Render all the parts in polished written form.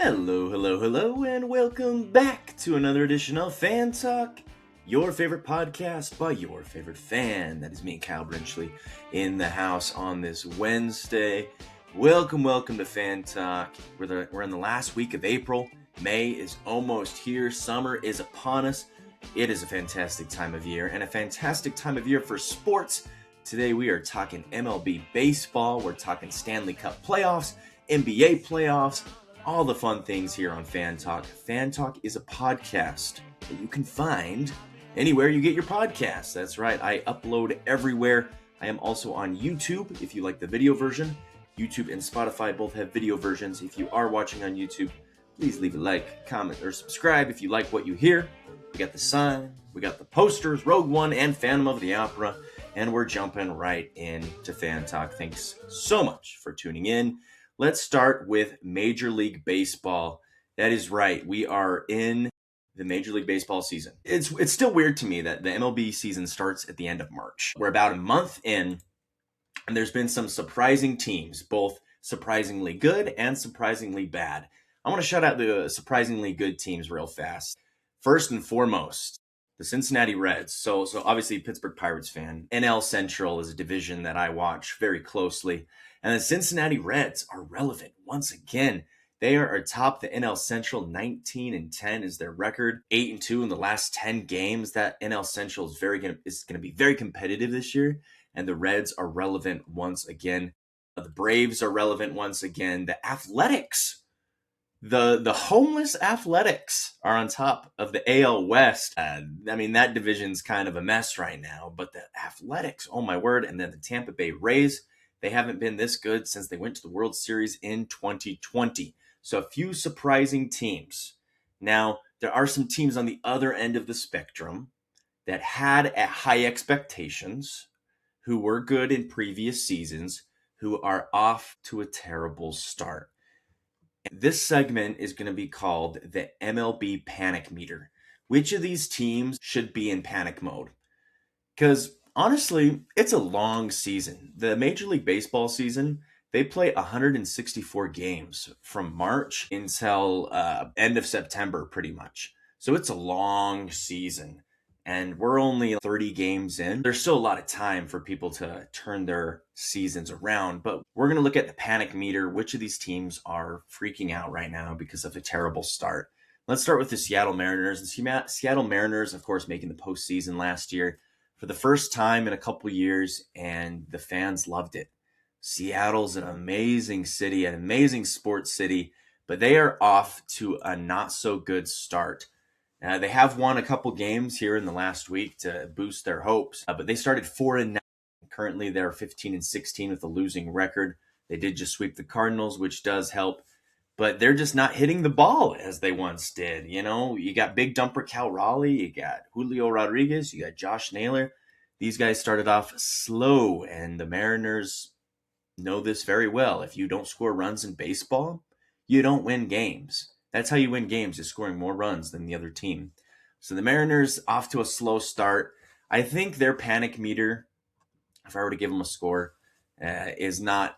Hello, hello, hello, and welcome back to another edition of Fan Talk, your favorite podcast by your favorite fan. That is me, Kyle Brinchley, in the house on this Wednesday. Welcome to Fan Talk. We're in the last week of April. May is almost here. Summer is upon us. It is a fantastic time of year, and a fantastic time of year for sports. Today we are talking MLB baseball. We're talking Stanley Cup playoffs, NBA playoffs, all the fun things here on Fan Talk. Fan Talk is a podcast that you can find anywhere you get your podcasts. That's right, I upload everywhere. I am also on YouTube if you like the video version. YouTube and Spotify both have video versions. If you are watching on YouTube, please leave a like, comment, or subscribe if you like what you hear. We got the sign, we got the posters, Rogue One and Phantom of the Opera, and we're jumping right into Fan Talk. Thanks so much for tuning in. Let's start with Major League Baseball. That is right. We are in the Major League Baseball season. It's still weird to me that the MLB season starts at the end of March. We're about a month in, and there's been some surprising teams, both surprisingly good and surprisingly bad. I want to shout out the surprisingly good teams real fast. First and foremost, the Cincinnati Reds. So obviously Pittsburgh Pirates fan. NL Central is a division that I watch very closely. And the Cincinnati Reds are relevant once again. They are atop the NL Central. 19-10 is their record. 8-2 in the last 10 games. That NL Central is going to be very competitive this year. And the Reds are relevant once again. The Braves are relevant once again. The Athletics, the homeless Athletics, are on top of the AL West. That division's kind of a mess right now. But the Athletics, oh my word. And then the Tampa Bay Rays. They haven't been this good since they went to the World Series in 2020. So a few surprising teams. Now, there are some teams on the other end of the spectrum that had high expectations, who were good in previous seasons, who are off to a terrible start. This segment is going to be called the MLB Panic Meter. Which of these teams should be in panic mode? Because honestly, it's a long season. The Major League Baseball season, they play 164 games from March until end of September, pretty much. So it's a long season, and we're only 30 games in. There's still a lot of time for people to turn their seasons around, but we're going to look at the panic meter. Which of these teams are freaking out right now because of a terrible start? Let's start with the Seattle Mariners. The Seattle Mariners, of course, making the postseason last year for the first time in a couple years, and the fans loved it. Seattle's an amazing city, an amazing sports city, but they are off to a not-so-good start. They have won a couple games here in the last week to boost their hopes, but they started 4-9. Currently, they're 15-16 with a losing record. They did just sweep the Cardinals, which does help, but they're just not hitting the ball as they once did. You know, you got Big Dumper Cal Raleigh, you got Julio Rodriguez, you got Josh Naylor. These guys started off slow, and the Mariners know this very well. If you don't score runs in baseball, you don't win games. That's how you win games, is scoring more runs than the other team. So the Mariners off to a slow start. I think their panic meter, if I were to give them a score, it's not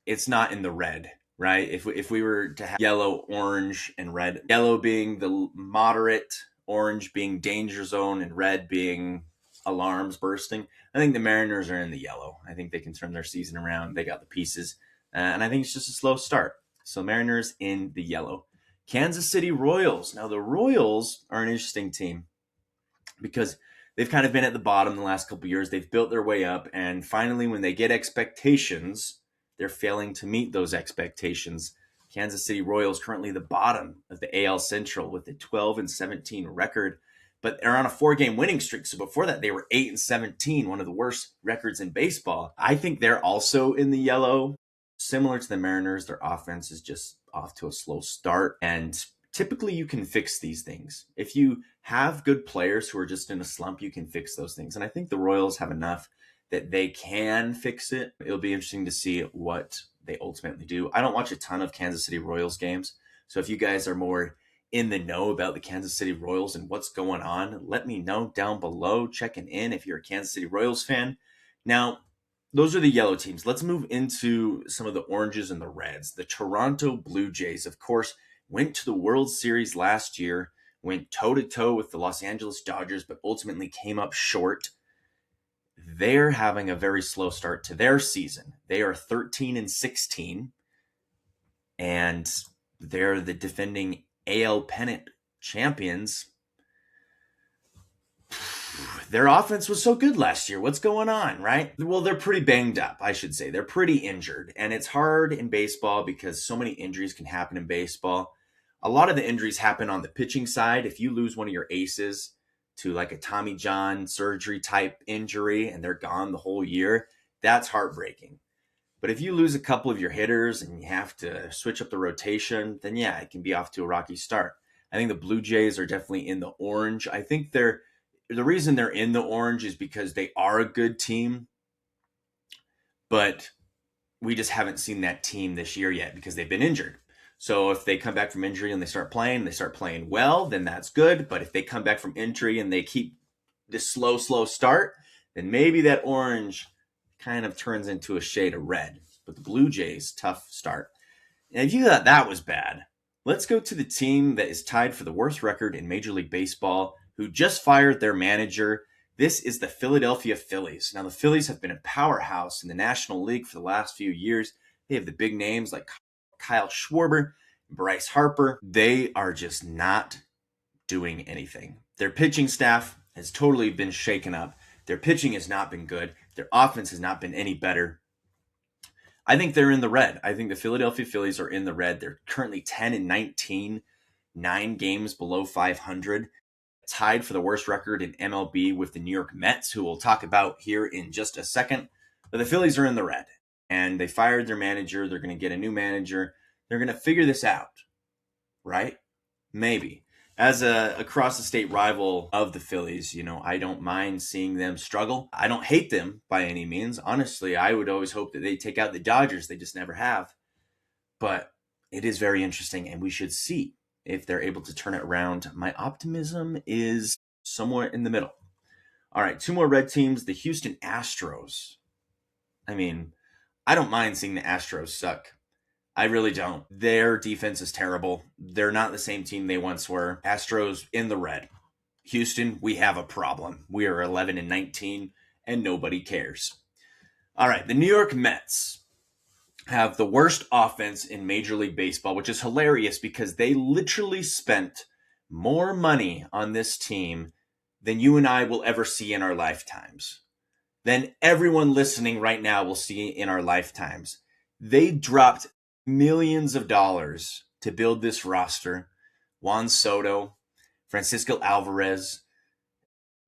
in the red. Right? If we were to have yellow, orange, and red, yellow being the moderate, orange being danger zone, and red being alarms bursting, I think the Mariners are in the yellow. I think they can turn their season around. They got the pieces, and I think it's just a slow start. So Mariners in the yellow. Kansas City Royals. Now the Royals are an interesting team because they've kind of been at the bottom the last couple of years. They've built their way up, and finally when they get expectations, they're failing to meet those expectations. Kansas City Royals currently the bottom of the AL Central with a 12-17 record, but they're on a 4-game winning streak. So before that, they were 8-17, one of the worst records in baseball. I think they're also in the yellow. Similar to the Mariners, their offense is just off to a slow start, and typically you can fix these things. If you have good players who are just in a slump, you can fix those things. And I think the Royals have enough that they can fix it. It'll be interesting to see what they ultimately do. I don't watch a ton of Kansas City Royals games, so if you guys are more in the know about the Kansas City Royals and what's going on, let me know down below, checking in if you're a Kansas City Royals fan. Now, those are the yellow teams. Let's move into some of the oranges and the reds. The Toronto Blue Jays, of course, went to the World Series last year, went toe-to-toe with the Los Angeles Dodgers, but ultimately came up short. They're having a very slow start to their season. They are 13-16, and they're the defending AL pennant champions. Their offense was so good last year. What's going on, right? Well, they're pretty banged up, I should say. They're pretty injured. And it's hard in baseball because so many injuries can happen in baseball. A lot of the injuries happen on the pitching side. If you lose one of your aces to like a Tommy John surgery type injury and they're gone the whole year, that's heartbreaking. But if you lose a couple of your hitters and you have to switch up the rotation, then yeah, it can be off to a rocky start. I think the Blue Jays are definitely in the orange. I think the reason they're in the orange is because they are a good team, but we just haven't seen that team this year yet because they've been injured. So if they come back from injury and they start playing well, then that's good. But if they come back from injury and they keep this slow start, then maybe that orange kind of turns into a shade of red. But the Blue Jays, tough start. And if you thought that was bad, let's go to the team that is tied for the worst record in Major League Baseball, who just fired their manager. This is the Philadelphia Phillies. Now, the Phillies have been a powerhouse in the National League for the last few years. They have the big names like Kyle Schwarber, Bryce Harper. They are just not doing anything. Their pitching staff has totally been shaken up. Their pitching has not been good. Their offense has not been any better. I think they're in the red. I think the Philadelphia Phillies are in the red. They're currently 10-19, 9 games below 500. Tied for the worst record in MLB with the New York Mets, who we'll talk about here in just a second. But the Phillies are in the red, and they fired their manager. They're going to get a new manager. They're going to figure this out, right? Maybe. As a across-the-state rival of the Phillies, I don't mind seeing them struggle. I don't hate them by any means. Honestly, I would always hope that they take out the Dodgers. They just never have. But it is very interesting, and we should see if they're able to turn it around. My optimism is somewhere in the middle. All right, 2 more red teams, the Houston Astros. I mean, I don't mind seeing the Astros suck. I really don't. Their defense is terrible. They're not the same team they once were. Astros in the red. Houston, we have a problem. We are 11-19, and nobody cares. All right, the New York Mets have the worst offense in Major League Baseball, which is hilarious because they literally spent more money on this team than you and I will ever see in our lifetimes, than everyone listening right now will see in our lifetimes. They dropped millions of dollars to build this roster. Juan Soto, Francisco Alvarez,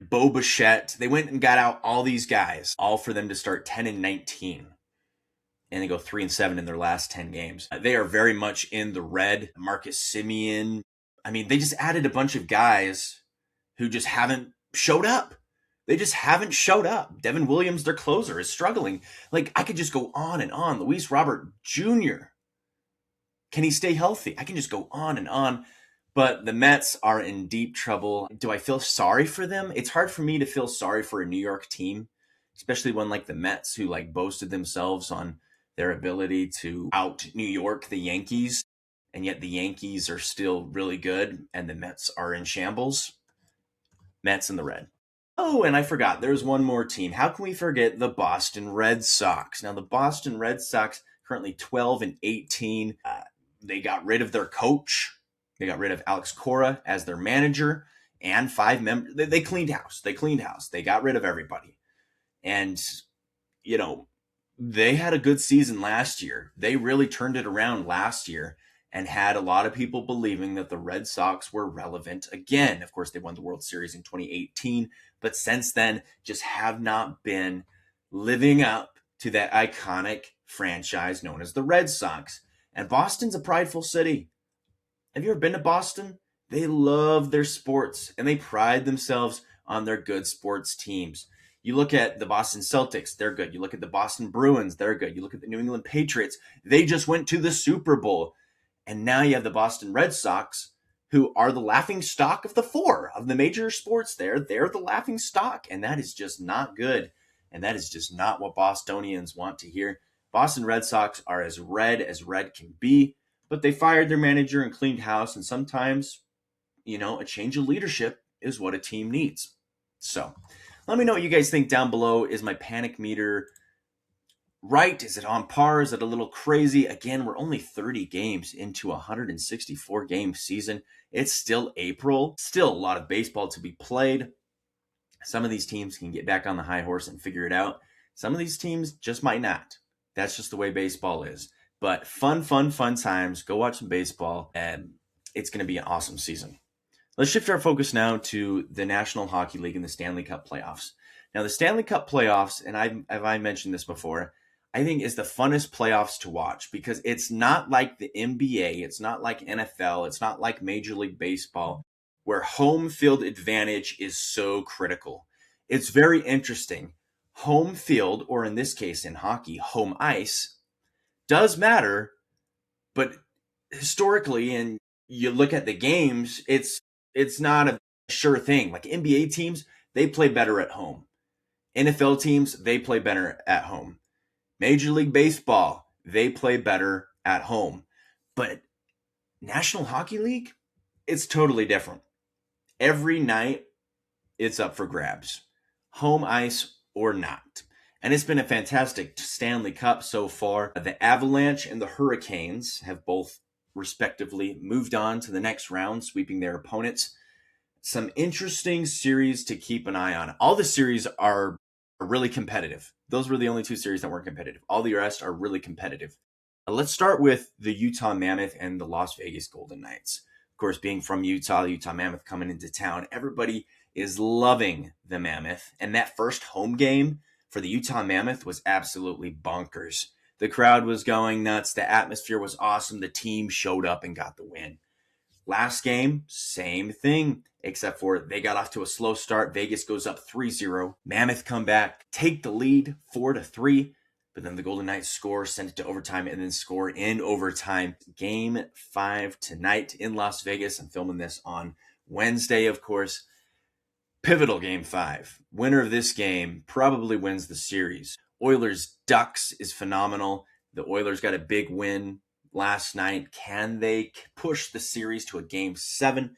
Bo Bichette. They went and got out all these guys, all for them to start 10-19. And they go 3-7 in their last 10 games. They are very much in the red. Marcus Semien. I mean, they just added a bunch of guys who just haven't showed up. They just haven't showed up. Devin Williams, their closer, is struggling. Like, I could just go on and on. Luis Robert Jr., can he stay healthy? I can just go on and on. But the Mets are in deep trouble. Do I feel sorry for them? It's hard for me to feel sorry for a New York team, especially one like the Mets, who boasted themselves on their ability to out New York the Yankees, and yet the Yankees are still really good, and the Mets are in shambles. Mets in the red. Oh, and I forgot, there's one more team. How can we forget the Boston Red Sox? Now, the Boston Red Sox currently 12-18. They got rid of their coach. They got rid of Alex Cora as their manager and 5 members. They cleaned house. They got rid of everybody. And, they had a good season last year. They really turned it around last year and had a lot of people believing that the Red Sox were relevant again. Of course, they won the World Series in 2018, but since then just have not been living up to that iconic franchise known as the Red Sox. And Boston's a prideful city. Have you ever been to Boston? They love their sports, and they pride themselves on their good sports teams. You look at the Boston Celtics, they're good. You look at the Boston Bruins, they're good. You look at the New England Patriots, they just went to the Super Bowl. And now you have the Boston Red Sox, who are the laughing stock of the 4 of the major sports there. They're the laughing stock, and that is just not good. And that is just not what Bostonians want to hear. Boston Red Sox are as red can be. but they fired their manager and cleaned house. And sometimes, a change of leadership is what a team needs. So let me know what you guys think down below. Is my panic meter right? Is it on par? Is it a little crazy? Again, we're only 30 games into a 164 game season. It's still April, still a lot of baseball to be played. Some of these teams can get back on the high horse and figure it out. Some of these teams just might not. That's just the way baseball is. But fun times. Go watch some baseball, and it's going to be an awesome season. Let's shift our focus now to the National Hockey League and the Stanley Cup playoffs. Now, the Stanley Cup playoffs, and I mentioned this before, I think is the funnest playoffs to watch because it's not like the NBA, it's not like NFL, it's not like Major League Baseball, where home field advantage is so critical. It's very interesting. Home field, or in this case in hockey, home ice, does matter, but historically, and you look at the games, it's not a sure thing. Like NBA teams, they play better at home. NFL teams, they play better at home. Major League Baseball, they play better at home. But National Hockey League, it's totally different. Every night, it's up for grabs. Home ice or not. And it's been a fantastic Stanley Cup so far. The Avalanche and the Hurricanes have both respectively moved on to the next round, sweeping their opponents. Some interesting series to keep an eye on. All the series are really competitive. Those were the only two series that weren't competitive. All the rest are really competitive. Let's start with the Utah Mammoth and the Las Vegas Golden Knights. Of course, being from Utah, the Utah Mammoth coming into town, everybody is loving the Mammoth. And that first home game for the Utah Mammoth was absolutely bonkers. The crowd was going nuts. The atmosphere was awesome. The team showed up and got the win. Last game, same thing, except for they got off to a slow start. Vegas goes up 3-0. Mammoth come back, take the lead 4-3, but then the Golden Knights score, send it to overtime, and then score in overtime. Game 5 tonight in Las Vegas. I'm filming this on Wednesday, of course. Pivotal Game 5. Winner of this game probably wins the series. Oilers Ducks is phenomenal. The Oilers got a big win last night. Can they push the series to a Game 7?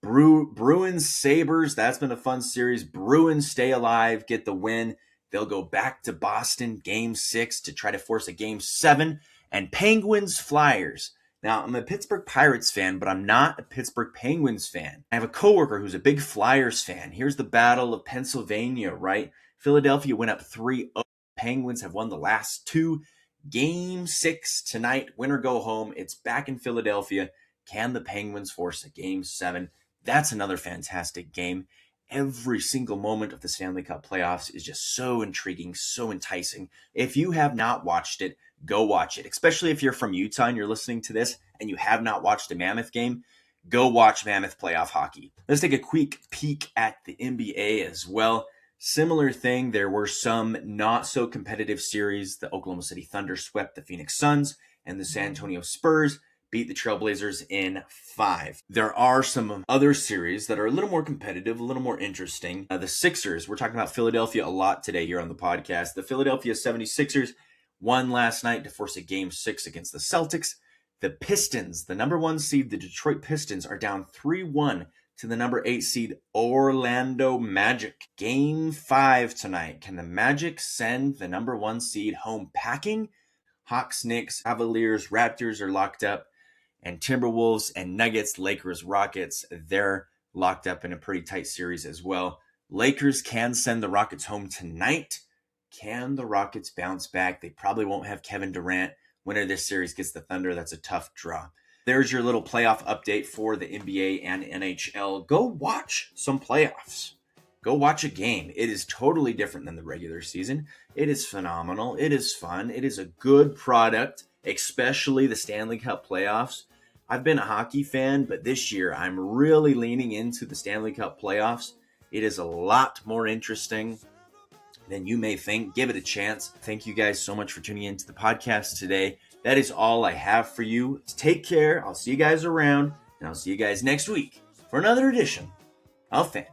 Bruins Sabres, that's been a fun series. Bruins stay alive, get the win. They'll go back to Boston Game 6 to try to force a Game 7. And Penguins Flyers. Now, I'm a Pittsburgh Pirates fan, but I'm not a Pittsburgh Penguins fan. I have a coworker who's a big Flyers fan. Here's the Battle of Pennsylvania, right? Philadelphia went up 3-0. Penguins have won the last 2. Game 6 tonight, win or go home. It's back in Philadelphia. Can the Penguins force a Game 7? That's another fantastic game. Every single moment of the Stanley Cup playoffs is just so intriguing, so enticing. If you have not watched it, go watch it. Especially if you're from Utah and you're listening to this and you have not watched a Mammoth game, go watch Mammoth playoff hockey. Let's take a quick peek at the NBA as well. Similar thing, there were some not so competitive series. The Oklahoma City Thunder swept the Phoenix Suns, and the San Antonio Spurs beat the Trailblazers in 5. There are some other series that are a little more competitive, a little more interesting. The Sixers, we're talking about Philadelphia a lot today here on the podcast. The Philadelphia 76ers won last night to force a Game 6 against the Celtics. The Pistons, the number 1 seed, the Detroit Pistons, are down 3-1 to the number 8 seed Orlando Magic. Game 5 tonight. Can the Magic send the number 1 seed home packing? Hawks, Knicks, Cavaliers, Raptors are locked up. And Timberwolves and Nuggets, Lakers, Rockets, they're locked up in a pretty tight series as well. Lakers can send the Rockets home tonight. Can the Rockets bounce back? They probably won't have Kevin Durant. Winner of this series gets the Thunder. That's a tough draw. There's your little playoff update for the NBA and NHL. Go watch some playoffs. Go watch a game. It is totally different than the regular season. It is phenomenal. It is fun. It is a good product, especially the Stanley Cup playoffs. I've been a hockey fan, but this year I'm really leaning into the Stanley Cup playoffs. It is a lot more interesting than you may think. Give it a chance. Thank you guys so much for tuning into the podcast today. That is all I have for you. Take care. I'll see you guys around, and I'll see you guys next week for another edition of Fan